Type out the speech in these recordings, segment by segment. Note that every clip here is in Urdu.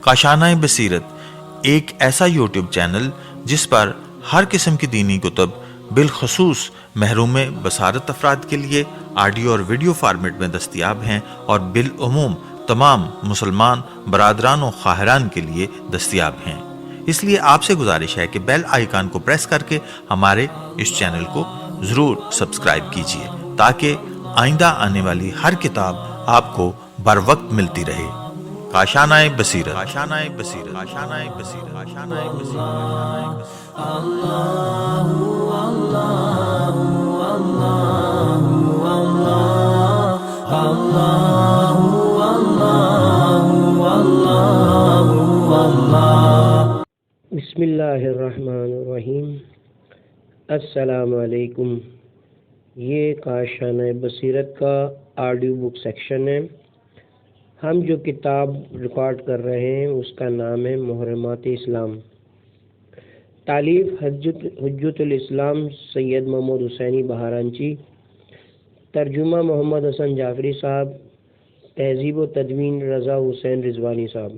کاشانۂ بصیرت ایک ایسا یوٹیوب چینل جس پر ہر قسم کی دینی کتب بالخصوص محروم بصارت افراد کے لیے آڈیو اور ویڈیو فارمیٹ میں دستیاب ہیں اور بالعموم تمام مسلمان برادران و خواہران کے لیے دستیاب ہیں۔ اس لیے آپ سے گزارش ہے کہ بیل آئیکن کو پریس کر کے ہمارے اس چینل کو ضرور سبسکرائب کیجیے تاکہ آئندہ آنے والی ہر کتاب آپ کو بر وقت ملتی رہے۔ کاشانۂ بصیرت، کاشانۂ بصیرت، کاشانۂ بصیرت، کاشانۂ بصیرت۔ بسم اللہ الرحمن الرحیم۔ السلام علیکم۔ یہ کاشانۂ بصیرت کا آڈیو بک سیکشن ہے۔ ہم جو کتاب ریکارڈ کر رہے ہیں اس کا نام ہے محرمات اسلام، تالیف حجت الاسلام سید محمد حسینی بہارنچی، ترجمہ محمد حسن جعفری صاحب، تہذیب و تدوین رضا حسین رضوانی صاحب۔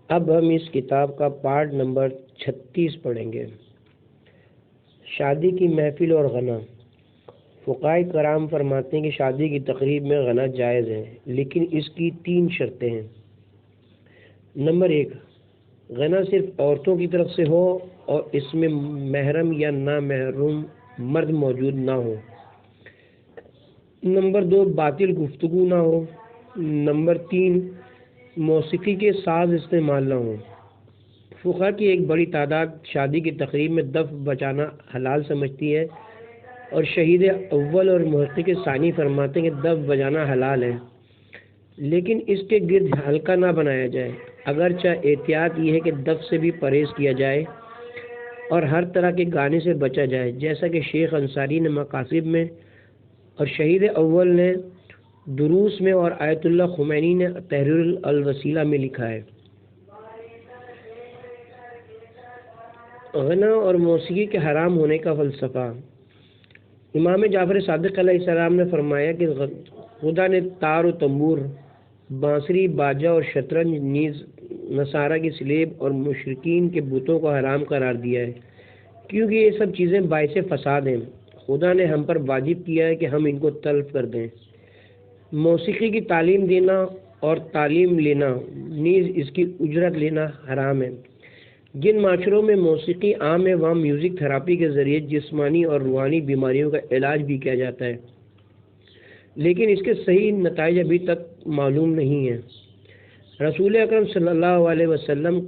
اب ہم اس کتاب کا پارٹ نمبر 36 پڑھیں گے۔ شادی کی محفل اور غنا۔ فقہائے کرام فرماتے ہیں کہ شادی کی تقریب میں غنا جائز ہے، لیکن اس کی 3 شرطیں ہیں۔ نمبر 1، غنا صرف عورتوں کی طرف سے ہو اور اس میں محرم یا نامحرم مرد موجود نہ ہو۔ نمبر 2، باطل گفتگو نہ ہو۔ نمبر 3، موسیقی کے ساز استعمال نہ ہو۔ فقہا کی ایک بڑی تعداد شادی کی تقریب میں دف بجانا حلال سمجھتی ہے، اور شہید اول اور محقق ثانی فرماتے ہیں کہ دف بجانا حلال ہے، لیکن اس کے گرد حلقہ نہ بنایا جائے۔ اگرچہ احتیاط یہ ہے کہ دف سے بھی پرہیز کیا جائے اور ہر طرح کے گانے سے بچا جائے، جیسا کہ شیخ انصاری نے مقاصد میں اور شہید اول نے دروس میں اور آیت اللہ خمینی نے تحریر الوسیلہ میں لکھا ہے۔ غنا اور موسیقی کے حرام ہونے کا فلسفہ۔ امام جعفر صادق علیہ السلام نے فرمایا کہ خدا نے تار و تنبور، بانسری، باجا اور شطرنج نیز نصارہ کی سلیب اور مشرکین کے بتوں کو حرام قرار دیا ہے، کیونکہ یہ سب چیزیں باعث فساد ہیں۔ خدا نے ہم پر واجب کیا ہے کہ ہم ان کو تلف کر دیں۔ موسیقی کی تعلیم دینا اور تعلیم لینا نیز اس کی اجرت لینا حرام ہے۔ جن معاشروں میں موسیقی عام ہے وہاں میوزک تھراپی کے ذریعے جسمانی اور روحانی بیماریوں کا علاج بھی کیا جاتا ہے، لیکن اس کے صحیح نتائج ابھی تک معلوم نہیں ہیں۔ رسول اکرم صلی اللہ علیہ وسلم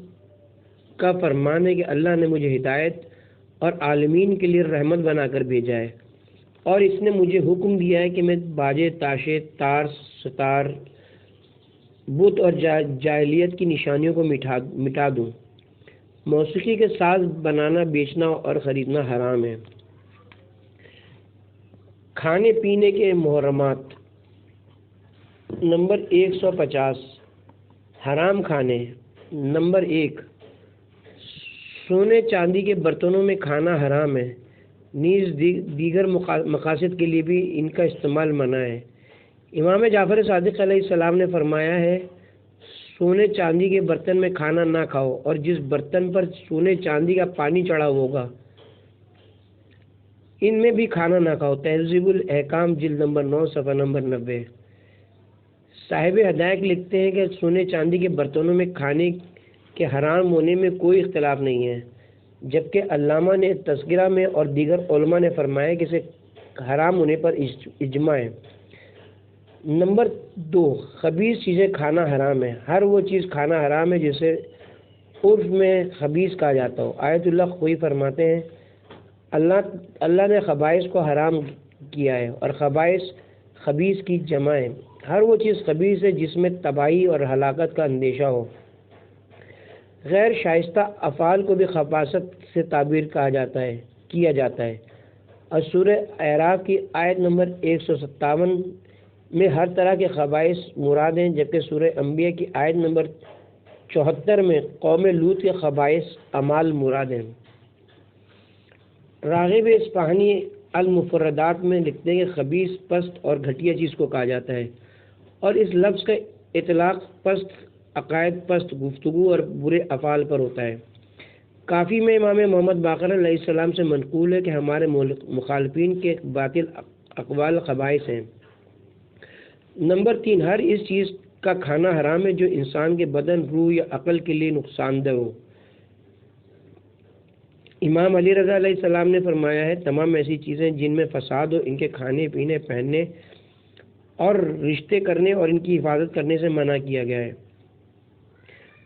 کا فرمان ہے کہ اللہ نے مجھے ہدایت اور عالمین کے لیے رحمت بنا کر بھیجا ہے، اور اس نے مجھے حکم دیا ہے کہ میں باجے، تاشے، تار، ستار، بت اور جاہلیت کی نشانیوں کو مٹا دوں۔ موسیقی کے ساز بنانا، بیچنا اور خریدنا حرام ہے۔ کھانے پینے کے محرمات۔ نمبر 150، حرام کھانے۔ نمبر 1، سونے چاندی کے برتنوں میں کھانا حرام ہے، نیز دیگر مقاصد کے لیے بھی ان کا استعمال منع ہے۔ امام جعفر صادق علیہ السلام نے فرمایا ہے، سونے چاندی کے برتن میں کھانا نہ کھاؤ، اور جس برتن پر سونے چاندی کا پانی چڑھا ہوگا ان میں بھی کھانا نہ کھاؤ۔ تہذیب الاحکام جلد نمبر 9 صفحہ نمبر 90۔ صاحب ہدایت لکھتے ہیں کہ سونے چاندی کے برتنوں میں کھانے کے حرام ہونے میں کوئی اختلاف نہیں ہے، جبکہ علامہ نے تذکرہ میں اور دیگر علماء نے فرمایا کہ اسے حرام ہونے پر اجماع ہے۔ نمبر 2، خبیث چیزیں کھانا حرام ہے۔ ہر وہ چیز کھانا حرام ہے جسے عرف میں خبیث کہا جاتا ہو۔ آیت اللہ خوئی فرماتے ہیں، اللہ نے خبائث کو حرام کیا ہے، اور خبیث کی جمع ہے۔ ہر وہ چیز خبیث ہے جس میں تباہی اور ہلاکت کا اندیشہ ہو۔ غیر شائستہ افعال کو بھی خباثت سے تعبیر کیا جاتا ہے، اور سورہ اعراف کی آیت نمبر 157 میں ہر طرح کے خبائث مراد ہیں، جبکہ سورہ انبیاء کی آیت نمبر 74 میں قوم لوط کے خبائث اعمال مراد ہیں۔ راغب اصفہانی المفردات میں لکھتے ہیں کہ خبیث پست اور گھٹیا چیز کو کہا جاتا ہے، اور اس لفظ کا اطلاق پست عقائد، پست گفتگو اور برے افعال پر ہوتا ہے۔ کافی میں امام محمد باقر علیہ السلام سے منقول ہے کہ ہمارے مخالفین کے باطل اقوال خبائث ہیں۔ نمبر 3، ہر اس چیز کا کھانا حرام ہے جو انسان کے بدن، روح یا عقل کے لیے نقصان دہ ہو۔ امام علی رضا علیہ السلام نے فرمایا ہے تمام ایسی چیزیں جن میں فساد ہو، ان کے کھانے، پینے، پہننے اور رشتے کرنے اور ان کی حفاظت کرنے سے منع کیا گیا ہے۔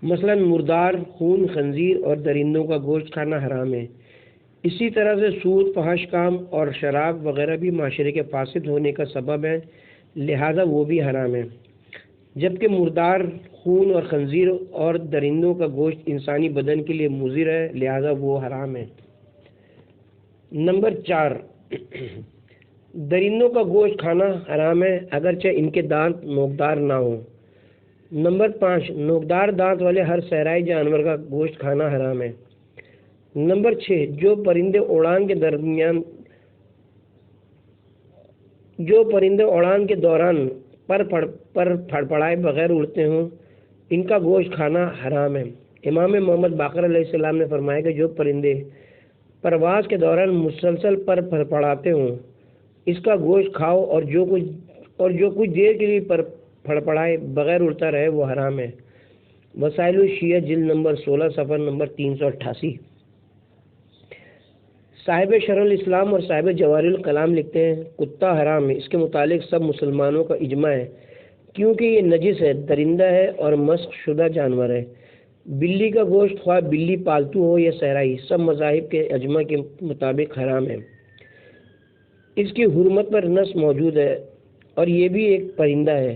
مثلا مردار، خون، خنزیر اور درندوں کا گوشت کھانا حرام ہے۔ اسی طرح سے سود، فحش کام اور شراب وغیرہ بھی معاشرے کے فاسد ہونے کا سبب ہے، لہذا وہ بھی حرام ہے۔ جبکہ مردار، خون اور خنزیر اور درندوں کا گوشت انسانی بدن کے لیے مضر ہے، لہذا وہ حرام ہے۔ نمبر 4، درندوں کا گوشت کھانا حرام ہے اگرچہ ان کے دانت نوکدار نہ ہوں۔ نمبر 5، نوکدار دانت والے ہر صحرائی جانور کا گوشت کھانا حرام ہے۔ نمبر 6، جو پرندے اڑان کے دوران پر پھڑپڑائے بغیر اڑتے ہوں، ان کا گوشت کھانا حرام ہے۔ امام محمد باقر علیہ السلام نے فرمایا کہ جو پرندے پرواز کے دوران مسلسل پر پھڑپڑاتے ہوں، اس کا گوشت کھاؤ، اور جو کچھ دیر کے لیے پر پھڑپڑائے بغیر اڑتا رہے وہ حرام ہے۔ وسائل الشیعہ جلد نمبر 16 صفحہ نمبر 388۔ صاحب شرح الاسلام اور صاحب جواہر الکلام لکھتے ہیں کتا حرام ہے، اس کے متعلق سب مسلمانوں کا اجماع ہے کیونکہ یہ نجس ہے، درندہ ہے اور مسخ شدہ جانور ہے۔ بلی کا گوشت خواہ بلی پالتو ہو یا صحرائی، سب مذاہب کے اجماع کے مطابق حرام ہے۔ اس کی حرمت پر نص موجود ہے اور یہ بھی ایک پرندہ ہے۔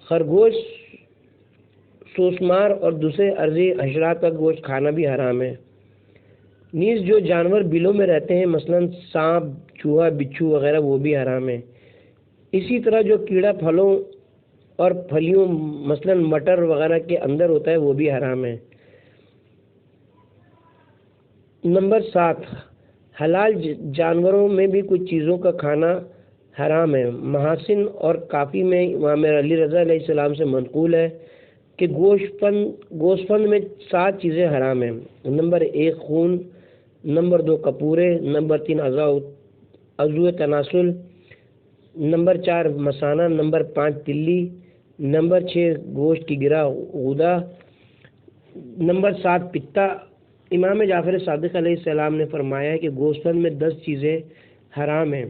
خرگوش، سوسمار اور دوسرے ارضی حشرات کا گوشت کھانا بھی حرام ہے۔ نیز جو جانور بلوں میں رہتے ہیں مثلا سانپ، چوہا، بچھو وغیرہ وہ بھی حرام ہے۔ اسی طرح جو کیڑا پھلوں اور پھلیوں مثلا مٹر وغیرہ کے اندر ہوتا ہے وہ بھی حرام ہے۔ نمبر 7، حلال جانوروں میں بھی کچھ چیزوں کا کھانا حرام ہے۔ محاسن اور کافی میں امام علی رضا علیہ السلام سے منقول ہے کہ گوشت میں 7 چیزیں حرام ہیں۔ نمبر 1 خون، نمبر 2 کپورے، نمبر 3 عضو تناسل، نمبر 4 مثانہ، نمبر 5 تلی، نمبر 6 گوشت کی گرہ غدہ، نمبر 7 پتا۔ امام جعفر صادق علیہ السلام نے فرمایا ہے کہ گوشت میں 10 چیزیں حرام ہیں۔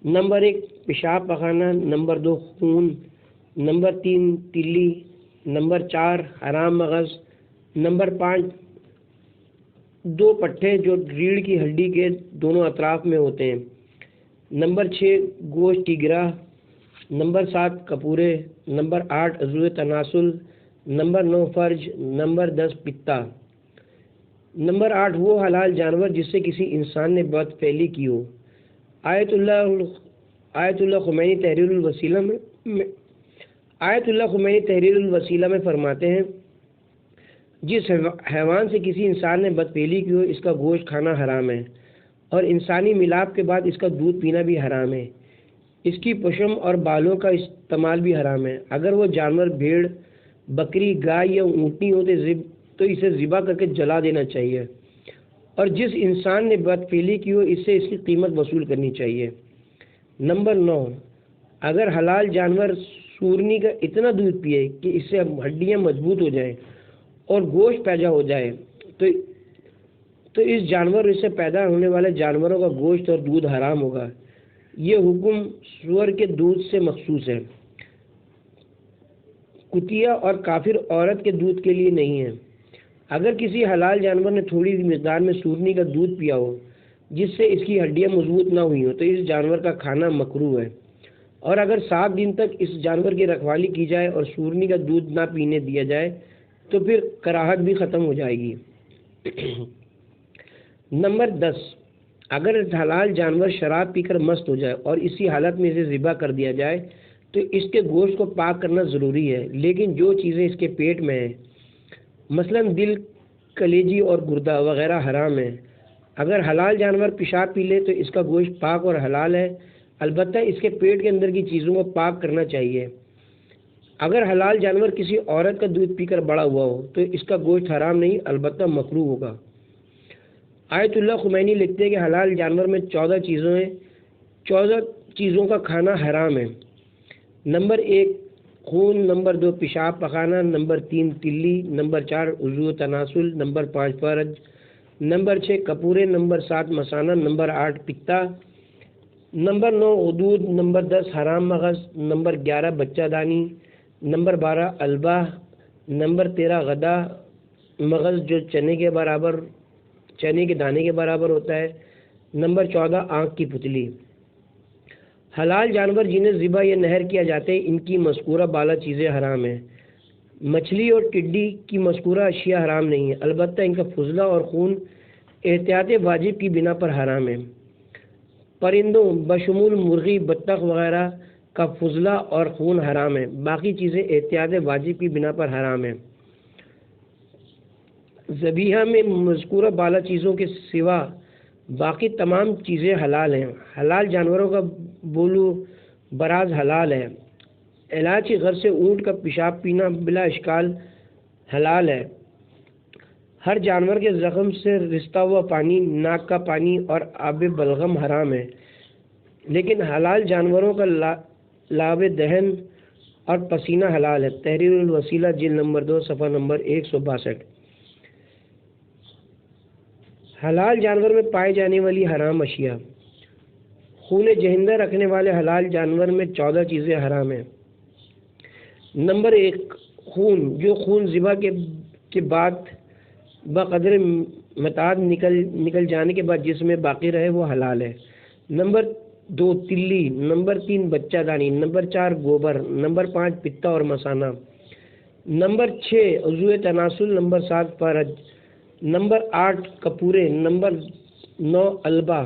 نمبر 1 پیشاب پخانا، نمبر 2 خون، نمبر 3 تلی، نمبر 4 حرام مغز، نمبر 5 2 پٹھے جو ریڑھ کی ہڈی کے دونوں اطراف میں ہوتے ہیں، نمبر 6 گوشت کی گرہ، نمبر 7 کپورے، نمبر 8 عضو تناسل، نمبر 9 فرج، نمبر 10 پتا۔ نمبر 8 وہ حلال جانور جس سے کسی انسان نے بد فعلی کی ہو۔ آیت اللہ خمینی تحریر الوسیلہ میں فرماتے ہیں جس حیوان سے کسی انسان نے بدفعلی کی ہو اس کا گوشت کھانا حرام ہے، اور انسانی ملاپ کے بعد اس کا دودھ پینا بھی حرام ہے۔ اس کی پشم اور بالوں کا استعمال بھی حرام ہے۔ اگر وہ جانور بھیڑ، بکری، گائے یا اونٹنی ہو تو اسے ذبح کر کے جلا دینا چاہیے، اور جس انسان نے بدفعلی کی ہو اس سے اس کی قیمت وصول کرنی چاہیے۔ نمبر 9، اگر حلال جانور سورنی کا اتنا دودھ پیے کہ اس سے ہڈیاں مضبوط ہو جائیں اور گوشت پیدا ہو جائے تو اس جانور سے پیدا ہونے والے جانوروں کا گوشت اور دودھ حرام ہوگا۔ یہ حکم سور کے دودھ سے مخصوص ہے، کتیا اور کافر عورت کے دودھ کے لیے نہیں ہے۔ اگر کسی حلال جانور نے تھوڑی مقدار میں سورنی کا دودھ پیا ہو جس سے اس کی ہڈیاں مضبوط نہ ہوئی ہوں تو اس جانور کا کھانا مکروہ ہے، اور اگر 7 دن تک اس جانور کی رکھوالی کی جائے اور سورنی کا دودھ نہ پینے دیا جائے تو پھر کراہت بھی ختم ہو جائے گی۔ نمبر 10، اگر حلال جانور شراب پی کر مست ہو جائے اور اسی حالت میں اسے ذبح کر دیا جائے تو اس کے گوشت کو پاک کرنا ضروری ہے، لیکن جو چیزیں اس کے پیٹ میں ہیں مثلا دل، کلیجی اور گردہ وغیرہ حرام ہیں، اگر حلال جانور پیشاب پی لے تو اس کا گوشت پاک اور حلال ہے، البتہ اس کے پیٹ کے اندر کی چیزوں کو پاک کرنا چاہیے۔ اگر حلال جانور کسی عورت کا دودھ پی کر بڑا ہوا ہو تو اس کا گوشت حرام نہیں، البتہ مکروہ ہوگا۔ آیت اللہ خمینی لکھتے ہیں کہ حلال جانور میں 14 چیزوں ہیں، 14 چیزوں کا کھانا حرام ہے۔ نمبر 1 خون، نمبر 2 پیشاب پخانا، نمبر 3 تلی، نمبر 4 عضو تناسل، نمبر 5 فرج، نمبر 6 کپورے، نمبر 7 مثانہ، نمبر 8 پتا، نمبر 9 غدود، نمبر 10 حرام مغز، نمبر 11 بچہ دانی، نمبر 12 البا، نمبر 13 غدا مغز جو چنے کے دانے کے برابر ہوتا ہے، نمبر 14 آنکھ کی پتلی۔ حلال جانور جنہیں ذبح یا نہر کیا جاتے ہیں ان کی مذکورہ بالا چیزیں حرام ہیں۔ مچھلی اور ٹڈی کی مذکورہ اشیاء حرام نہیں ہیں، البتہ ان کا فضلہ اور خون احتیاط واجب کی بنا پر حرام ہے۔ پرندوں بشمول مرغی، بطخ وغیرہ کا فضلہ اور خون حرام ہے، باقی چیزیں احتیاط واجب کی بنا پر حرام ہیں۔ ذبیحہ میں مذکورہ بالا چیزوں کے سوا باقی تمام چیزیں حلال ہیں۔ حلال جانوروں کا بولو براز حلال ہے۔ علاج کی غرض سے اونٹ کا پیشاب پینا بلا اشکال حلال ہے۔ ہر جانور کے زخم سے رستا ہوا پانی، ناک کا پانی اور آب بلغم حرام ہے، لیکن حلال جانوروں کا لعاب دہن اور پسینہ حلال ہے۔ تحریر الوسیلہ جلد نمبر 2 صفحہ نمبر 162۔ حلال جانور میں پائے جانے والی حرام اشیاء۔ خون جہندہ رکھنے والے حلال جانور میں 14 چیزیں حرام ہیں۔ نمبر 1 خون، جو خون ذبح کے بعد بقدر متعدد نکل جانے کے بعد جسم میں باقی رہے وہ حلال ہے۔ نمبر 2 تلی، نمبر 3 بچہ دانی، نمبر 4 گوبر، نمبر 5 پتا اور مثانہ، نمبر 6 عضو تناسل، نمبر 7 فرج، نمبر 8 کپورے، نمبر 9 البا،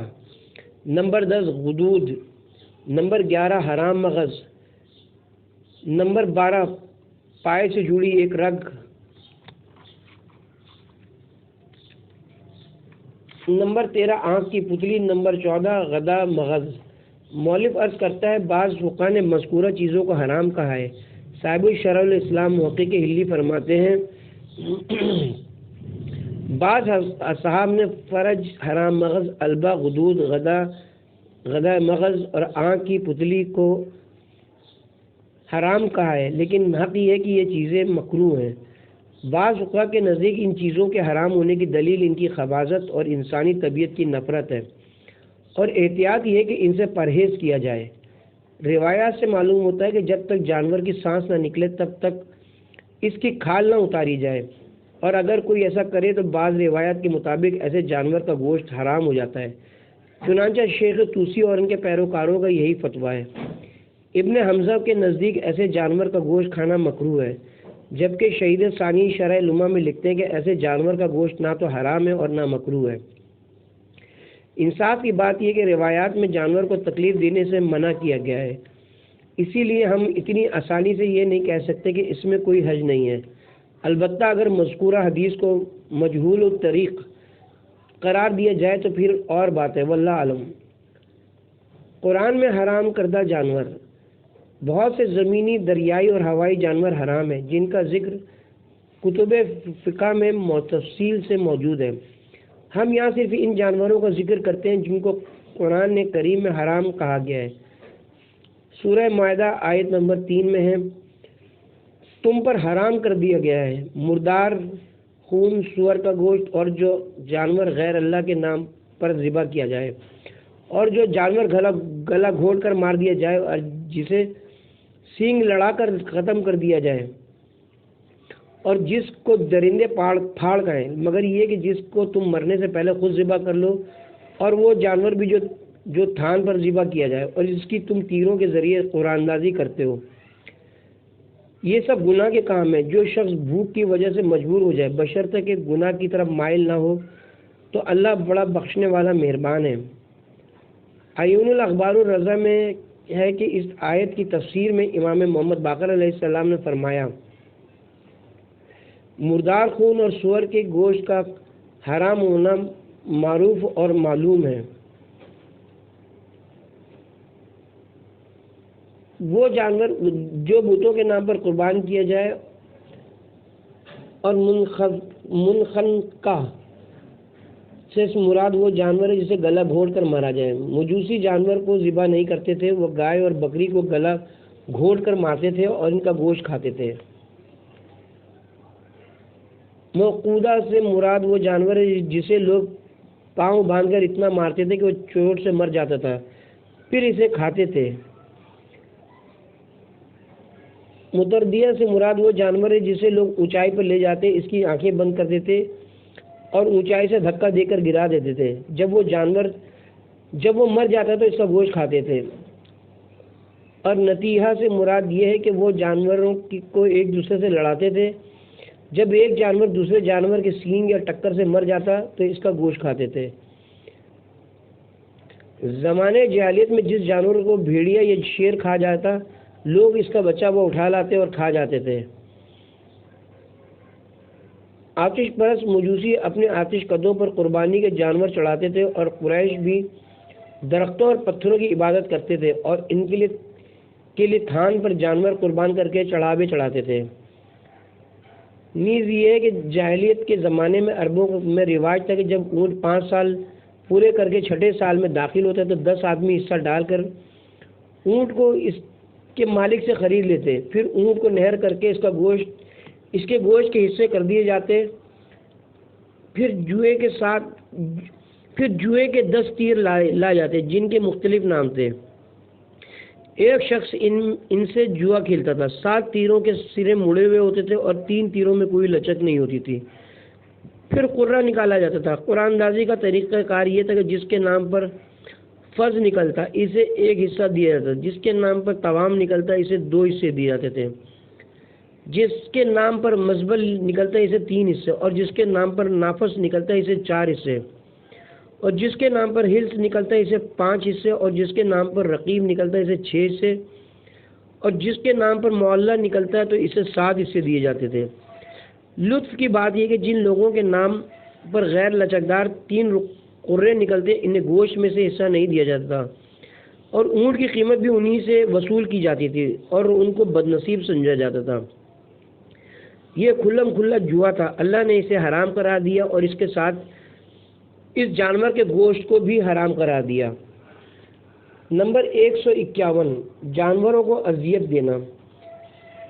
نمبر 10 غدود، نمبر 11 حرام مغز، نمبر 12 پائے سے جڑی ایک رگ، نمبر 13 آنکھ کی پتلی، نمبر 14 غدا مغز۔ مؤلف عرض کرتا ہے بعض فقہا نے مذکورہ چیزوں کو حرام کہا ہے۔ صاحب شرح الاسلام محقق ہلی فرماتے ہیں بعض اصحاب نے فرج، حرام مغز، البا، غدود، غدا مغز اور آنکھ کی پتلی کو حرام کہا ہے، لیکن حق یہ ہے کہ یہ چیزیں مکروہ ہیں۔ بعض فقہا کے نزدیک ان چیزوں کے حرام ہونے کی دلیل ان کی خباثت اور انسانی طبیعت کی نفرت ہے، اور احتیاط یہ ہے کہ ان سے پرہیز کیا جائے۔ روایات سے معلوم ہوتا ہے کہ جب تک جانور کی سانس نہ نکلے تب تک اس کی کھال نہ اتاری جائے، اور اگر کوئی ایسا کرے تو بعض روایات کے مطابق ایسے جانور کا گوشت حرام ہو جاتا ہے۔ چنانچہ شیخ طوسی اور ان کے پیروکاروں کا یہی فتویٰ ہے۔ ابن حمزہ کے نزدیک ایسے جانور کا گوشت کھانا مکروہ ہے، جبکہ شہید ثانی شرح لمع میں لکھتے ہیں کہ ایسے جانور کا گوشت نہ تو حرام ہے اور نہ مکروہ ہے۔ انصاف کی بات یہ کہ روایات میں جانور کو تکلیف دینے سے منع کیا گیا ہے، اسی لیے ہم اتنی آسانی سے یہ نہیں کہہ سکتے کہ اس میں کوئی حرج نہیں ہے۔ البتہ اگر مذکورہ حدیث کو مجہول الطریق قرار دیا جائے تو پھر اور بات ہے، واللہ عالم۔ قرآن میں حرام کردہ جانور۔ بہت سے زمینی، دریائی اور ہوائی جانور حرام ہیں جن کا ذکر کتب فقہ میں تفصیل سے موجود ہے۔ ہم یہاں صرف ان جانوروں کا ذکر کرتے ہیں جن کو قرآن نے کریم میں حرام کہا گیا ہے۔ سورہ مائدہ آیت نمبر 3 میں ہے تم پر حرام کر دیا گیا ہے مردار خون، سور کا گوشت اور جو جانور غیر اللہ کے نام پر ذبح کیا جائے، اور جو جانور گلا گھونٹ کر مار دیا جائے اور جسے سینگ لڑا کر ختم کر دیا جائے، اور جس کو درندے پھاڑ کھائیں، مگر یہ کہ جس کو تم مرنے سے پہلے خود ذبح کر لو، اور وہ جانور بھی جو تھان پر ذبح کیا جائے اور جس کی تم تیروں کے ذریعے قرآن اندازی کرتے ہو۔ یہ سب گناہ کے کام ہیں۔ جو شخص بھوک کی وجہ سے مجبور ہو جائے بشرطے کہ گناہ کی طرف مائل نہ ہو تو اللہ بڑا بخشنے والا مہربان ہے۔ عیون الاخبار الرضا میں ہے کہ اس آیت کی تفسیر میں امام محمد باقر علیہ السلام نے فرمایا مردار خون اور سور کے گوشت کا حرام ہونا معروف اور معلوم ہے۔ وہ جانور جو بتوں کے نام پر قربان کیا جائے اور منخنقہ سے مراد وہ جانور ہے جسے گلا گھونٹ کر مارا جائے۔ مجوسی جانور کو ذبح نہیں کرتے تھے، وہ گائے اور بکری کو گلا گھونٹ کر مارتے تھے اور ان کا گوشت کھاتے تھے۔ موقودہ سے مراد وہ جانور ہے جسے لوگ پاؤں باندھ کر اتنا مارتے تھے کہ وہ چوٹ سے مر جاتا تھا، پھر اسے کھاتے تھے۔ متردیہ سے مراد وہ جانور ہے جسے لوگ اونچائی پر لے جاتے، اس کی آنکھیں بند کر دیتے اور اونچائی سے دھکا دے کر گرا دیتے تھے۔ جب وہ مر جاتا تو اس کا گوشت کھاتے تھے۔ اور نتیحہ سے مراد یہ ہے کہ وہ جانوروں کو ایک دوسرے سے لڑاتے تھے۔ جب ایک جانور دوسرے جانور کے سینگ یا ٹکر سے مر جاتا تو اس کا گوشت کھاتے تھے۔ زمانے جاہلیت میں جس جانور کو بھیڑیا یا شیر کھا جاتا، لوگ اس کا بچہ وہ اٹھا لاتے اور کھا جاتے تھے۔ آتش پرست مجوسی اپنے آتش قدوں پر قربانی کے جانور چڑھاتے تھے، اور قریش بھی درختوں اور پتھروں کی عبادت کرتے تھے اور ان کے لیے تھان پر جانور قربان کر کے چڑھاوے چڑھاتے تھے۔ نیز یہ ہے کہ جاہلیت کے زمانے میں عربوں میں رواج تھا کہ جب اونٹ 5 سال پورے کر کے 6 سال میں داخل ہوتا تو 10 آدمی حصہ ڈال کر اونٹ کو اس کے مالک سے خرید لیتے، پھر اونٹ کو نہر کر کے اس کے گوشت کے حصے کر دیے جاتے، پھر جوئے کے 10 تیر لائے جاتے جن کے مختلف نام تھے۔ ایک شخص ان سے جوا کھیلتا تھا۔ 7 تیروں کے سرے مڑے ہوئے ہوتے تھے اور 3 تیروں میں کوئی لچک نہیں ہوتی تھی۔ پھر قرہ نکالا جاتا تھا۔ قرآن اندازی کا طریقہ کار یہ تھا کہ جس کے نام پر فض نکلتا اسے 1 حصہ دیا جاتا، جس کے نام پر توام نکلتا اسے 2 حصے دیے جاتے تھے، جس کے نام پر مزبل نکلتا اسے 3 حصے، اور جس کے نام پر نافس نکلتا اسے 4 حصے، اور جس کے نام پر ہلس نکلتا اسے 5 حصے، اور جس کے نام پر رقیب نکلتا اسے 6 حصے، اور جس کے نام پر معلّہ نکلتا ہے تو اسے 7 حصے دیے جاتے تھے۔ لطف کی بات یہ کہ جن لوگوں کے نام پر غیر لچکدار 3 قرے نکلتے انہیں گوشت میں سے حصہ نہیں دیا جاتا تھا، اور اونٹ کی قیمت بھی انہی سے وصول کی جاتی تھی اور ان کو بد نصیب سمجھا جاتا تھا۔ یہ کھلم کھلا جوا تھا۔ اللہ نے اسے حرام قرار دیا اور اس کے ساتھ اس جانور کے گوشت کو بھی حرام قرار دیا۔ نمبر 151، جانوروں کو اذیت دینا۔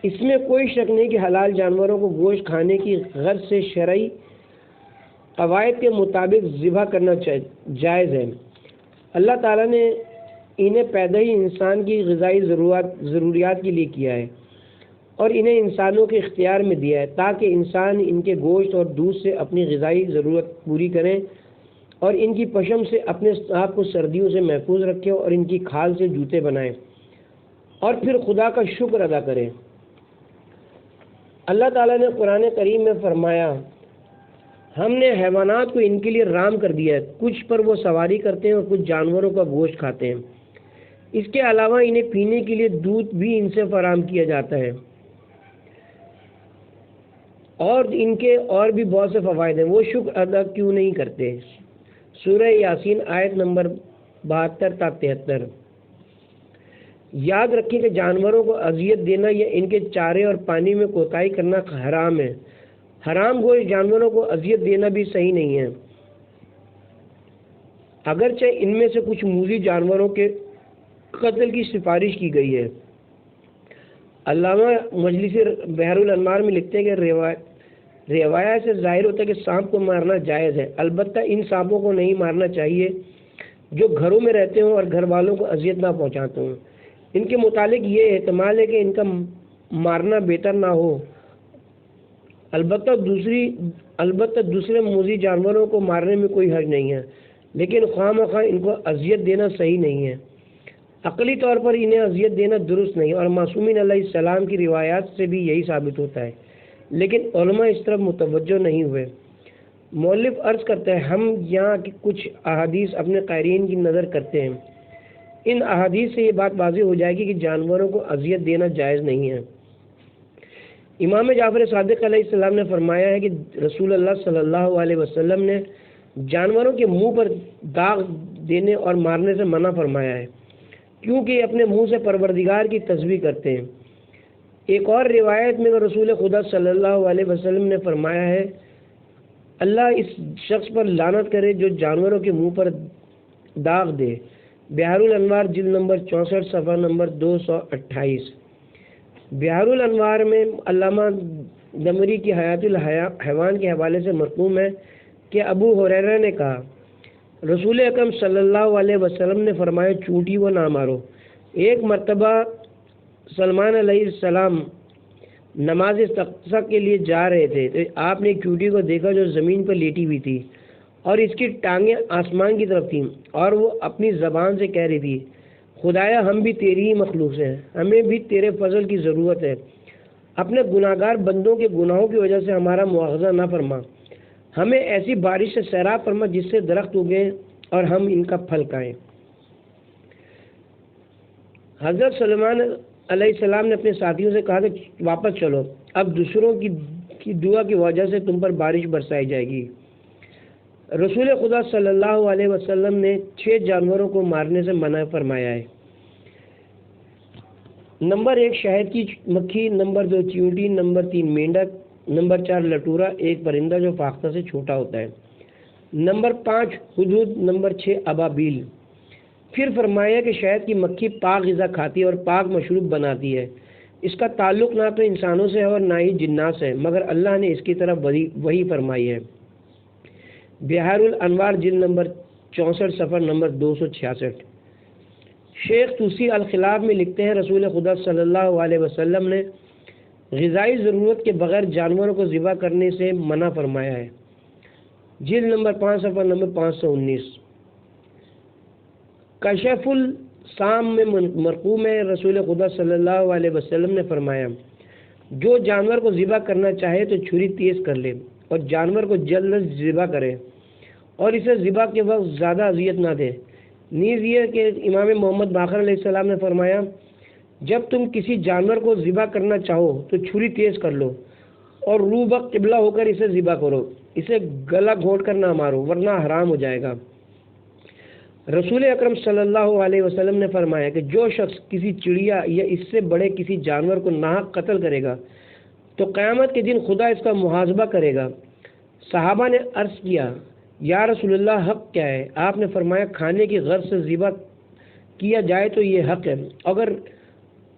اس میں کوئی شک نہیں کہ حلال جانوروں کو گوشت کھانے کی غرض سے شرعی قواعد کے مطابق ذبح کرنا جائز ہے۔ اللہ تعالیٰ نے انہیں پیدا ہی انسان کی غذائی ضروریات کے لیے کیا ہے اور انہیں انسانوں کے اختیار میں دیا ہے تاکہ انسان ان کے گوشت اور دودھ سے اپنی غذائی ضرورت پوری کریں اور ان کی پشم سے اپنے آپ کو سردیوں سے محفوظ رکھیں اور ان کی کھال سے جوتے بنائیں اور پھر خدا کا شکر ادا کریں۔ اللہ تعالیٰ نے قرآن کریم میں فرمایا، ہم نے حیوانات کو ان کے لیے رام کر دیا ہے، کچھ پر وہ سواری کرتے ہیں اور کچھ جانوروں کا گوشت کھاتے ہیں۔ اس کے علاوہ انہیں پینے کے لیے دودھ بھی ان سے فراہم کیا جاتا ہے اور ان کے اور بھی بہت سے فوائد ہیں، وہ شکر ادا کیوں نہیں کرتے؟ سورہ یاسین آیت نمبر 72 تا 73۔ یاد رکھیں کہ جانوروں کو اذیت دینا یا ان کے چارے اور پانی میں کوتاہی کرنا حرام ہے۔ حرام گوشت جانوروں کو اذیت دینا بھی صحیح نہیں ہے، اگرچہ ان میں سے کچھ موذی جانوروں کے قتل کی سفارش کی گئی ہے۔ علامہ مجلسی بحر الانوار میں لکھتے ہیں کہ روایات سے ظاہر ہوتا ہے کہ سانپ کو مارنا جائز ہے، البتہ ان سانپوں کو نہیں مارنا چاہیے جو گھروں میں رہتے ہوں اور گھر والوں کو اذیت نہ پہنچاتے ہوں۔ ان کے متعلق یہ احتمال ہے کہ ان کا مارنا بہتر نہ ہو، البتہ دوسرے موذی جانوروں کو مارنے میں کوئی حرج نہیں ہے، لیکن خواہ مخواہ ان کو اذیت دینا صحیح نہیں ہے۔ عقلی طور پر انہیں اذیت دینا درست نہیں، اور معصومین علیہ السلام کی روایات سے بھی یہی ثابت ہوتا ہے، لیکن علماء اس طرف متوجہ نہیں ہوئے۔ مؤلف عرض کرتا ہے، ہم یہاں کی کچھ احادیث اپنے قارئین کی نظر کرتے ہیں۔ ان احادیث سے یہ بات واضح ہو جائے گی کہ جانوروں کو اذیت دینا جائز نہیں ہے۔ امام جعفر صادق علیہ السلام نے فرمایا ہے کہ رسول اللہ صلی اللہ علیہ وسلم نے جانوروں کے منہ پر داغ دینے اور مارنے سے منع فرمایا ہے، کیونکہ یہ اپنے منہ سے پروردگار کی تسبیح کرتے ہیں۔ ایک اور روایت میں رسول خدا صلی اللہ علیہ وسلم نے فرمایا ہے، اللہ اس شخص پر لعنت کرے جو جانوروں کے منہ پر داغ دے۔ بحار الانوار جلد نمبر 64 صفحہ نمبر 228۔ بحار الانوار میں علامہ دمری کی حیات الحیوان کے حوالے سے مرقوم ہے کہ ابو ہریرہ نے کہا، رسول اکرم صلی اللہ علیہ وسلم نے فرمایا، چونٹی کو نہ مارو۔ ایک مرتبہ سلمان علیہ السلام نماز استسقاء کے لیے جا رہے تھے تو آپ نے ایک چونٹی کو دیکھا جو زمین پر لیٹی ہوئی تھی اور اس کی ٹانگیں آسمان کی طرف تھیں، اور وہ اپنی زبان سے کہہ رہی تھی، خدایا ہم بھی تیری ہی مخلوق ہیں، ہمیں بھی تیرے فضل کی ضرورت ہے، اپنے گناہگار بندوں کے گناہوں کی وجہ سے ہمارا مواخذہ نہ فرما، ہمیں ایسی بارش سے سیراب فرما جس سے درخت اگیں اور ہم ان کا پھل کھائیں۔ حضرت سلمان علیہ السلام نے اپنے ساتھیوں سے کہا کہ واپس چلو، اب دوسروں کی دعا کی وجہ سے تم پر بارش برسائی جائے گی۔ رسول خدا صلی اللہ علیہ وسلم نے 6 جانوروں کو مارنے سے منع فرمایا ہے۔ نمبر 1 شہد کی مکھی، نمبر 2 چیونٹی، نمبر 3 مینڈک، نمبر 4 لٹورا، ایک پرندہ جو فاختہ سے چھوٹا ہوتا ہے، نمبر 5 ہدہد، نمبر 6 ابابیل۔ پھر فرمایا کہ شہد کی مکھی پاک غذا کھاتی ہے اور پاک مشروب بناتی ہے، اس کا تعلق نہ تو انسانوں سے ہے اور نہ ہی جنات سے، مگر اللہ نے اس کی طرف وحی فرمائی ہے۔ بحار الانوار جلد نمبر 64 صفحہ نمبر 266۔ شیخ توسی الخلاف میں لکھتے ہیں، رسول خدا صلی اللہ علیہ وسلم نے غذائی ضرورت کے بغیر جانوروں کو ذبح کرنے سے منع فرمایا ہے، جلد نمبر 5 صفحہ نمبر 519۔ کشف السام میں مرقوم ہے، رسول خدا صلی اللہ علیہ وسلم نے فرمایا، جو جانور کو ذبح کرنا چاہے تو چھری تیز کر لے اور جانور کو جلد ذبح کرے اور اسے ذبح کے وقت زیادہ اذیت نہ دے۔ نیز یہ کہ امام محمد باقر علیہ السلام نے فرمایا، جب تم کسی جانور کو ذبح کرنا چاہو تو چھری تیز کر لو اور روبہ قبلہ ہو کر اسے ذبح کرو، اسے گلا گھونٹ کر نہ مارو ورنہ حرام ہو جائے گا۔ رسول اکرم صلی اللہ علیہ وسلم نے فرمایا کہ جو شخص کسی چڑیا یا اس سے بڑے کسی جانور کو ناحق قتل کرے گا تو قیامت کے دن خدا اس کا محاسبہ کرے گا۔ صحابہ نے عرض کیا، یا رسول اللہ حق کیا ہے؟ آپ نے فرمایا، کھانے کی غرض سے ذبح کیا جائے تو یہ حق ہے،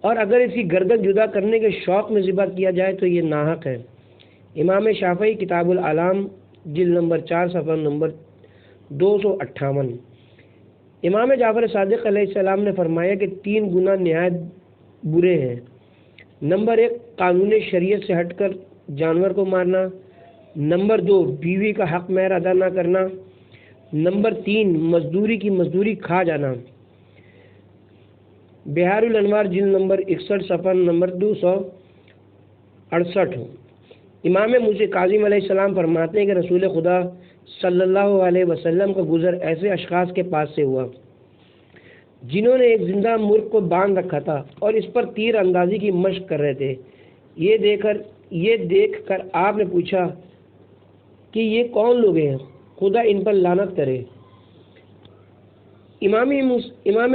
اور اگر اس کی گردن جدا کرنے کے شوق میں ذبح کیا جائے تو یہ ناحق ہے۔ امام شافعی کتاب العلام جلد نمبر 4 صفحہ نمبر 258۔ امام جعفر صادق علیہ السلام نے فرمایا کہ 3 گناہ نہایت برے ہیں۔ نمبر 1 قانون شریعت سے ہٹ کر جانور کو مارنا، نمبر 2 بیوی کا حق مہر ادا نہ کرنا، نمبر 3 مزدوری کی مزدوری کھا جانا۔ بحار الانوار جلد نمبر 61 صفحہ نمبر 268۔ امام موسی کاظم علیہ السلام فرماتے ہیں کہ رسول خدا صلی اللہ علیہ وسلم کا گزر ایسے اشخاص کے پاس سے ہوا جنہوں نے ایک زندہ مرغ کو باندھ رکھا تھا اور اس پر تیر اندازی کی مشق کر رہے تھے۔ یہ دیکھ کر آپ نے پوچھا کہ یہ کون لوگ ہیں، خدا ان پر لعنت کرے۔ امام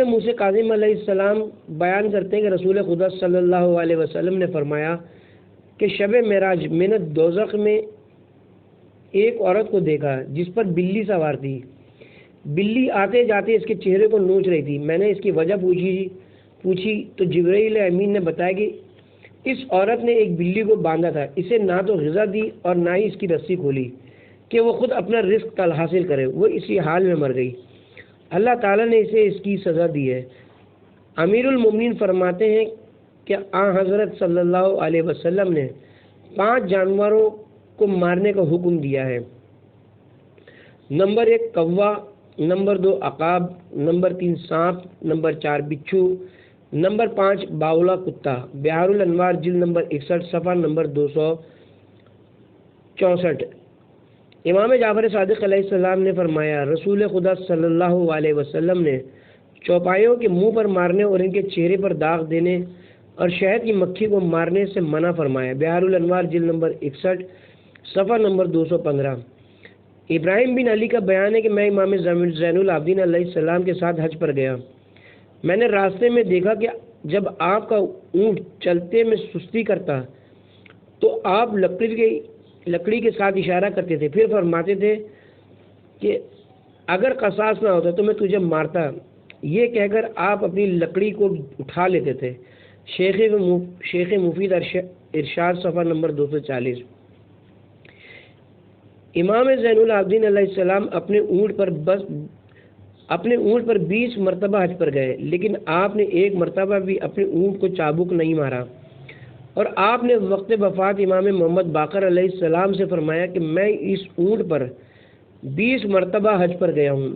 موسی کاظم علیہ السلام بیان کرتے ہیں کہ رسول خدا صلی اللہ علیہ وسلم نے فرمایا کہ شب معراج میں نے دوزخ میں ایک عورت کو دیکھا جس پر بلی سوار تھی۔ بلی آتے جاتے اس کے چہرے کو نوچ رہی تھی۔ میں نے اس کی وجہ پوچھی تو جبرائیل امین نے بتایا کہ اس عورت نے ایک بلی کو باندھا تھا، اسے نہ تو غذا دی اور نہ ہی اس کی رسی کھولی کہ وہ خود اپنا رزق حاصل کرے، وہ اسی حال میں مر گئی۔ اللہ تعالیٰ نے اسے اس کی سزا دی ہے۔ امیر المومنین فرماتے ہیں کہ حضرت صلی اللہ علیہ وسلم نے 5 جانوروں کو مارنے کا حکم دیا ہے۔ نمبر 1 کوا، نمبر 2 عقاب، نمبر 3 سانپ، نمبر 4 بچھو، نمبر 5 باولا کتا۔ بحار الانوار جلد نمبر 61 صفحہ نمبر 264۔ امام جعفر صادق علیہ السلام نے فرمایا، رسول خدا صلی اللہ علیہ وسلم نے چوپایوں کے منہ پر مارنے اور ان کے چہرے پر داغ دینے اور شہد کی مکھی کو مارنے سے منع فرمایا۔ بحار الانوار جلد نمبر 61 صفحہ نمبر 215۔ ابراہیم بن علی کا بیان ہے کہ میں امام زین العابدین علیہ السلام کے ساتھ حج پر گیا. میں نے راستے میں دیکھا کہ جب آپ کا اونٹ چلتے میں سستی کرتا تو آپ لکڑی کے ساتھ اشارہ کرتے تھے، پھر فرماتے تھے کہ اگر قصاص نہ ہوتا تو میں تجھے مارتا. یہ کہہ کر آپ اپنی لکڑی کو اٹھا لیتے تھے. شیخ مفید ارشاد صفحہ نمبر 240. امام زین العابدین علیہ السلام اپنے اونٹ پر 20 مرتبہ حج پر گئے، لیکن آپ نے ایک مرتبہ بھی اپنے اونٹ کو چابک نہیں مارا. اور آپ نے وقت وفات امام محمد باقر علیہ السلام سے فرمایا کہ میں اس اونٹ پر 20 مرتبہ حج پر گیا ہوں،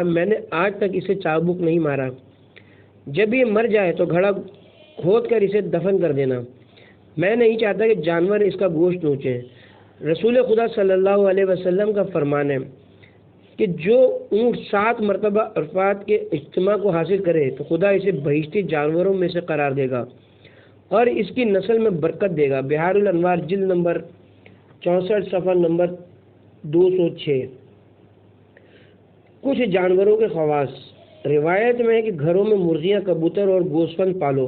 میں نے آج تک اسے چابک نہیں مارا. جب یہ مر جائے تو گھڑا کھود کر اسے دفن کر دینا، میں نہیں چاہتا کہ جانور اس کا گوشت نوچیں. رسول خدا صلی اللہ علیہ وسلم کا فرمان ہے کہ جو اونٹ 7 مرتبہ عرفات کے اجتماع کو حاصل کرے تو خدا اسے بہشتی جانوروں میں سے قرار دے گا اور اس کی نسل میں برکت دے گا. بہار الانوار جلد نمبر 64 صفحہ نمبر 206. کچھ جانوروں کے خواص. روایت میں ہے کہ گھروں میں مرغیاں، کبوتر اور گوسفند پالو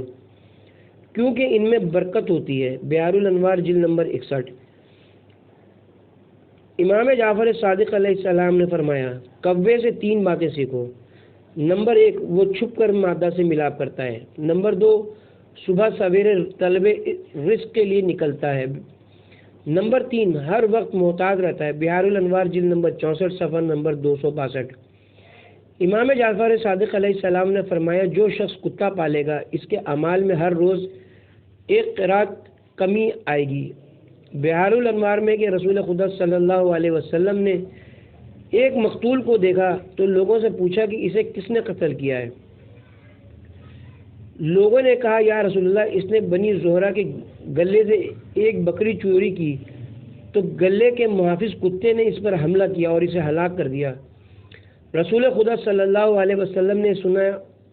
کیونکہ ان میں برکت ہوتی ہے. بہار الانوار جلد نمبر 61. امام جعفر صادق علیہ السلام نے فرمایا کوے سے 3 باتیں سیکھو. نمبر 1 وہ چھپ کر مادہ سے ملاپ کرتا ہے. نمبر 2 صبح سویرے طلب رزق کے لیے نکلتا ہے. نمبر 3 ہر وقت محتاط رہتا ہے. بہار الانوار جلد نمبر 64 صفحہ نمبر 262. امام جعفر صادق علیہ السلام نے فرمایا جو شخص کتا پالے گا اس کے اعمال میں ہر روز 1 قرات کمی آئے گی. بہار الانوار میں کہ رسول خدا صلی اللہ علیہ وسلم نے ایک مقتول کو دیکھا تو لوگوں سے پوچھا کہ اسے کس نے قتل کیا ہے. لوگوں نے کہا یا رسول اللہ اس نے بنی زہرہ کے گلے سے ایک بکری چوری کی تو گلے کے محافظ کتے نے اس پر حملہ کیا اور اسے ہلاک کر دیا. رسول خدا صلی اللہ علیہ وسلم نے سنا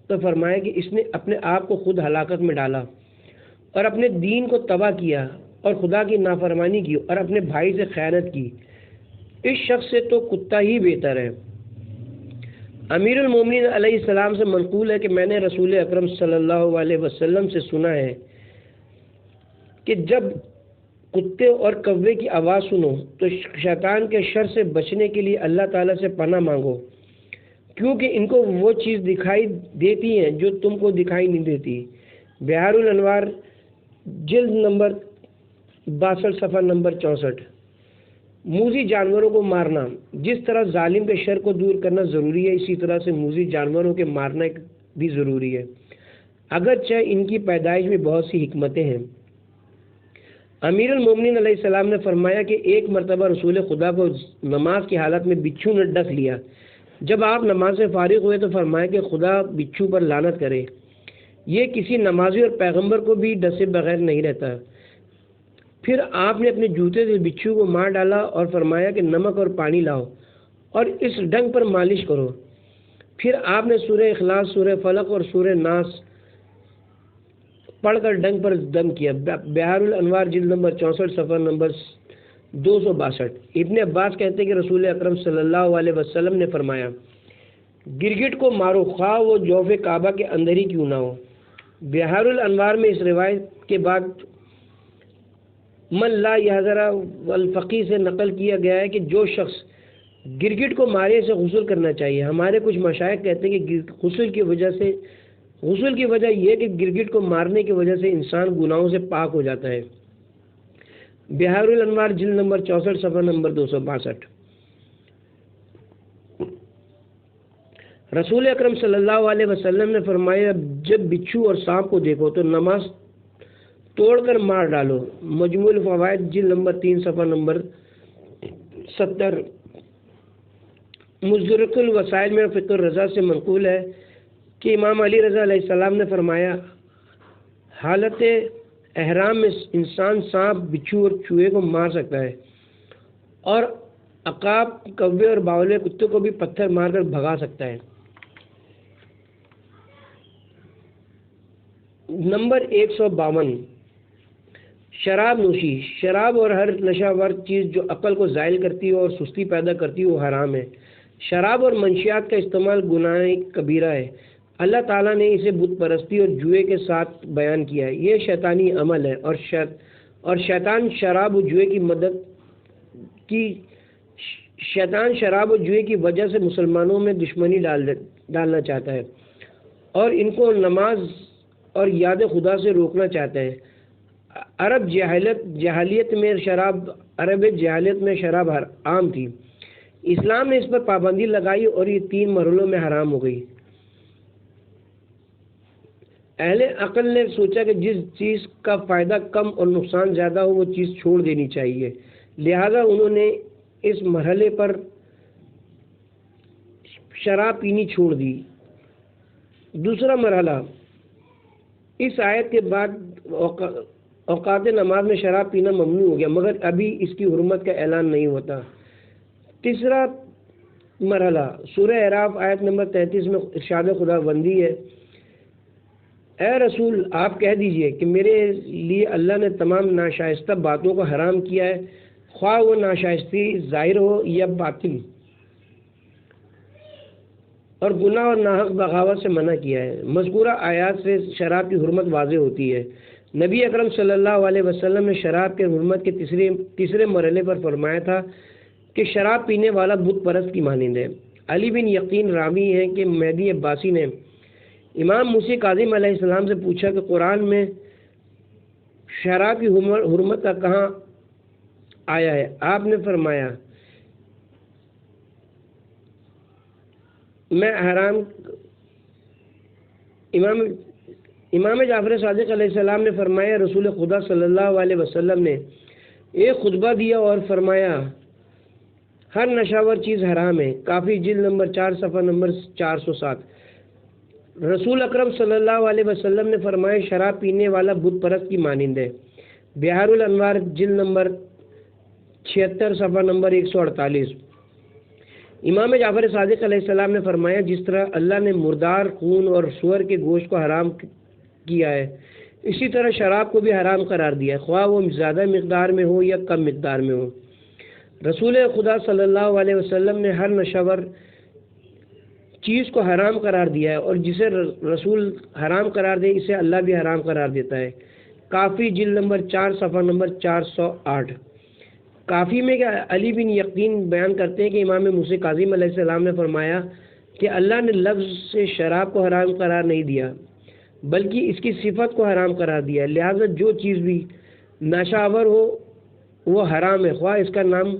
تو فرمایا کہ اس نے اپنے آپ کو خود ہلاکت میں ڈالا اور اپنے دین کو تباہ کیا اور خدا کی نافرمانی کی اور اپنے بھائی سے خیانت کی. اس شخص سے تو کتا ہی بہتر ہے. امیر المومنین علیہ السلام سے منقول ہے کہ میں نے رسول اکرم صلی اللہ علیہ وسلم سے سنا ہے کہ جب کتے اور کوے کی آواز سنو تو شیطان کے شر سے بچنے کے لیے اللہ تعالیٰ سے پناہ مانگو کیونکہ ان کو وہ چیز دکھائی دیتی ہیں جو تم کو دکھائی نہیں دیتی. بہار الانوار جلد نمبر 62 صفحہ نمبر 64. موذی جانوروں کو مارنا. جس طرح ظالم کے شر کو دور کرنا ضروری ہے اسی طرح سے موذی جانوروں کے مارنا بھی ضروری ہے اگرچہ ان کی پیدائش میں بہت سی حکمتیں ہیں. امیر المومنین علیہ السلام نے فرمایا کہ ایک مرتبہ رسول خدا کو نماز کی حالت میں بچھو نے ڈس لیا. جب آپ نماز سے فارغ ہوئے تو فرمایا کہ خدا بچھو پر لعنت کرے. یہ کسی نمازی اور پیغمبر کو بھی ڈسے بغیر نہیں رہتا. پھر آپ نے اپنے جوتے سے بچھو کو مار ڈالا اور فرمایا کہ نمک اور پانی لاؤ اور اس ڈنگ پر مالش کرو. پھر آپ نے سورہ اخلاص، سورہ فلق اور سورہ ناس پڑھ کر ڈنگ پر دم کیا. بہار الانوار جلد نمبر 64 صفحہ نمبر 262. ابن عباس کہتے ہیں کہ رسول اکرم صلی اللہ علیہ وسلم نے فرمایا گرگٹ کو مارو خواہ وہ جوف کعبہ کے اندر ہی کیوں نہ ہو. بہار الانوار میں اس روایت کے بعد من لا یحذر والفقی سے نقل کیا گیا ہے کہ جو شخص گرگٹ کو مارے سے غسل کرنا چاہیے. ہمارے کچھ مشائخ کہتے ہیں کہ غسل کی وجہ یہ کہ گرگٹ کو مارنے کی وجہ سے انسان گناہوں سے پاک ہو جاتا ہے. بہار الانوار جلد نمبر 64 صفحہ نمبر 262. رسول اکرم صلی اللہ علیہ وسلم نے فرمایا جب بچھو اور سانپ کو دیکھو تو نماز توڑ کر مار ڈالو. مجموع الفوائد جلد نمبر 3 صفحہ نمبر 70. مزدرک الوسائل میں فقہ الرضا سے منقول ہے کہ امام علی رضا علیہ السلام نے فرمایا حالت احرام میں انسان سانپ، بچھو اور چوہے کو مار سکتا ہے اور عقاب، کوے اور باولے کتے کو بھی پتھر مار کر بھگا سکتا ہے. نمبر 152. شراب نوشی، شراب اور ہر نشہ ور چیز جو عقل کو زائل کرتی ہو اور سستی پیدا کرتی ہو وہ حرام ہے۔ شراب اور منشیات کا استعمال گناہ کبیرہ ہے۔ اللہ تعالیٰ نے اسے بت پرستی اور جوئے کے ساتھ بیان کیا ہے۔ یہ شیطانی عمل ہے اور شیطان شراب و جوئے کی وجہ سے مسلمانوں میں دشمنی ڈالنا چاہتا ہے اور ان کو نماز اور یاد خدا سے روکنا چاہتا ہے۔ عرب جاہلیت میں شراب عام تھی۔ اسلام نے اس پر پابندی لگائی اور یہ 3 مرحلوں میں حرام ہو گئی۔ اہل عقل نے سوچا کہ جس چیز کا فائدہ کم اور نقصان زیادہ ہو وہ چیز چھوڑ دینی چاہیے، لہذا انہوں نے اس مرحلے پر شراب پینی چھوڑ دی۔ دوسرا مرحلہ، اس آیت کے بعد اوقات نماز میں شراب پینا ممنوع ہو گیا، مگر ابھی اس کی حرمت کا اعلان نہیں ہوتا۔ تیسرا مرحلہ، سورہ اعراف آیت نمبر 33 میں ارشاد خداوندی ہے، اے رسول آپ کہہ دیجئے کہ میرے لیے اللہ نے تمام ناشائستہ باتوں کو حرام کیا ہے، خواہ وہ ناشائستی ظاہر ہو یا باطن، اور گناہ اور ناحق بغاوت سے منع کیا ہے۔ مذکورہ آیات سے شراب کی حرمت واضح ہوتی ہے۔ نبی اکرم صلی اللہ علیہ وسلم نے شراب کے حرمت کے تیسرے مرحلے پر فرمایا تھا کہ شراب پینے والا بت پرست کی مانند ہے۔ علی بن یقین راوی ہیں کہ مہدی عباسی نے امام موسی کاظم علیہ السلام سے پوچھا کہ قرآن میں شراب کی حرمت کا کہاں آیا ہے؟ آپ نے فرمایا میں حرام۔ امام جعفر صادق علیہ السلام نے فرمایا رسول خدا صلی اللہ علیہ وسلم نے ایک خطبہ دیا اور فرمایا ہر نشاور چیز حرام ہے۔ کافی جلد نمبر 4 صفحہ نمبر 407۔ رسول اکرم صلی اللہ علیہ وسلم نے فرمایا شراب پینے والا بت پرست کی مانند ہے۔ بہار الانوار جلد نمبر 76 صفحہ نمبر 148۔ امام جعفر صادق علیہ السلام نے فرمایا جس طرح اللہ نے مردار خون اور سور کے گوشت کو حرام کیا ہے، اسی طرح شراب کو بھی حرام قرار دیا ہے، خواہ وہ زیادہ مقدار میں ہو یا کم مقدار میں ہو۔ رسول خدا صلی اللہ علیہ وسلم نے ہر نشاور چیز کو حرام قرار دیا ہے، اور جسے رسول حرام قرار دے اسے اللہ بھی حرام قرار دیتا ہے۔ کافی جلد نمبر 4 صفحہ نمبر 408۔ کافی میں کہ علی بن یقین بیان کرتے ہیں کہ امام موسی کاظم علیہ السلام نے فرمایا کہ اللہ نے لفظ سے شراب کو حرام قرار نہیں دیا بلکہ اس کی صفت کو حرام قرار دیا، لہذا جو چیز بھی نشہ آور ہو وہ حرام ہے، خواہ اس کا نام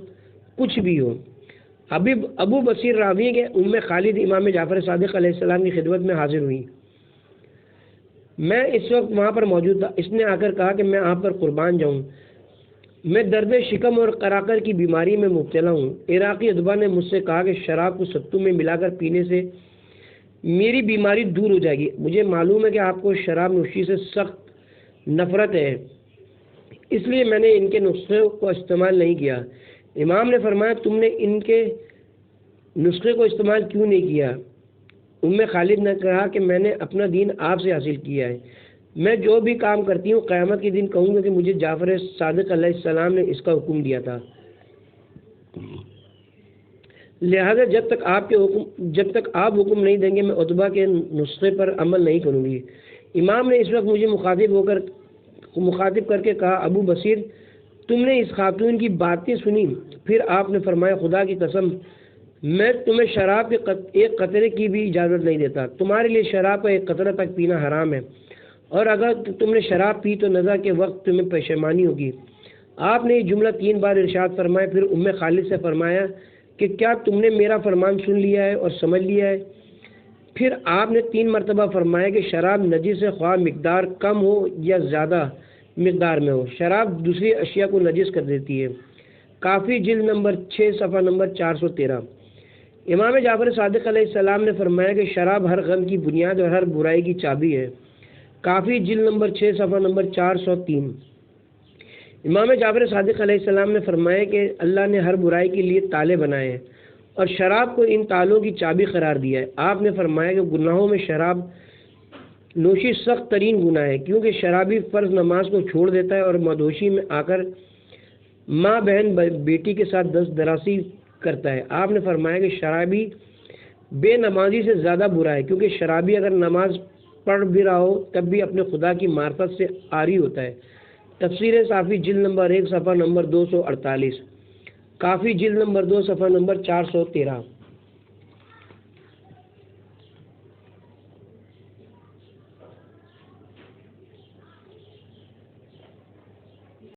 کچھ بھی ہو۔ ابو بصیر راوی کے ام خالد امام جعفر صادق علیہ السلام کی خدمت میں حاضر ہوئی، میں اس وقت وہاں پر موجود تھا۔ اس نے آ کر کہا کہ میں آپ پر قربان جاؤں، میں درد شکم اور قراقر کی بیماری میں مبتلا ہوں۔ عراقی ادبا نے مجھ سے کہا کہ شراب کو ستو میں ملا کر پینے سے میری بیماری دور ہو جائے گی۔ مجھے معلوم ہے کہ آپ کو شراب نوشی سے سخت نفرت ہے، اس لیے میں نے ان کے نسخے کو استعمال نہیں کیا۔ امام نے فرمایا تم نے ان کے نسخے کو استعمال کیوں نہیں کیا؟ ام خالد نے کہا کہ میں نے اپنا دین آپ سے حاصل کیا ہے، میں جو بھی کام کرتی ہوں قیامت کے دن کہوں گا کہ مجھے جعفر صادق علیہ السلام نے اس کا حکم دیا تھا، لہذا جب تک آپ حکم نہیں دیں گے میں عتبہ کے نسخے پر عمل نہیں کروں گی۔ امام نے اس وقت مجھے مخاطب کر کے کہا ابو بصیر تم نے اس خاتون کی باتیں سنی؟ پھر آپ نے فرمایا خدا کی قسم میں تمہیں شراب کے ایک قطرے کی بھی اجازت نہیں دیتا، تمہارے لیے شراب کا ایک قطرہ تک پینا حرام ہے، اور اگر تم نے شراب پی تو نزا کے وقت تمہیں پشیمانی ہوگی۔ آپ نے یہ جملہ 3 بار ارشاد فرمایا، پھر ام خالد سے فرمایا کہ کیا تم نے میرا فرمان سن لیا ہے اور سمجھ لیا ہے؟ پھر آپ نے 3 مرتبہ فرمایا کہ شراب نجس ہے، خواہ مقدار کم ہو یا زیادہ مقدار میں ہو، شراب دوسری اشیاء کو نجس کر دیتی ہے۔ کافی جلد نمبر 6 صفحہ نمبر 413۔ امام جعفر صادق علیہ السلام نے فرمایا کہ شراب ہر غم کی بنیاد اور ہر برائی کی چابی ہے۔ کافی جلد نمبر 6 صفحہ نمبر 403۔ امام جعفر صادق علیہ السلام نے فرمایا کہ اللہ نے ہر برائی کے لیے تالے بنائے ہیں اور شراب کو ان تالوں کی چابی قرار دیا ہے۔ آپ نے فرمایا کہ گناہوں میں شراب نوشی سخت ترین گناہ ہے، کیونکہ شرابی فرض نماز کو چھوڑ دیتا ہے اور مدہوشی میں آ کر ماں بہن بیٹی کے ساتھ دست دراسی کرتا ہے۔ آپ نے فرمایا کہ شرابی بے نمازی سے زیادہ برا ہے، کیونکہ شرابی اگر نماز پڑھ بھی رہا ہو تب بھی اپنے خدا کی معرفت سے عاری ہوتا ہے۔ تفسیر صافی جلد نمبر 1 صفحہ نمبر 248، کافی جلد نمبر 2 صفحہ نمبر 413۔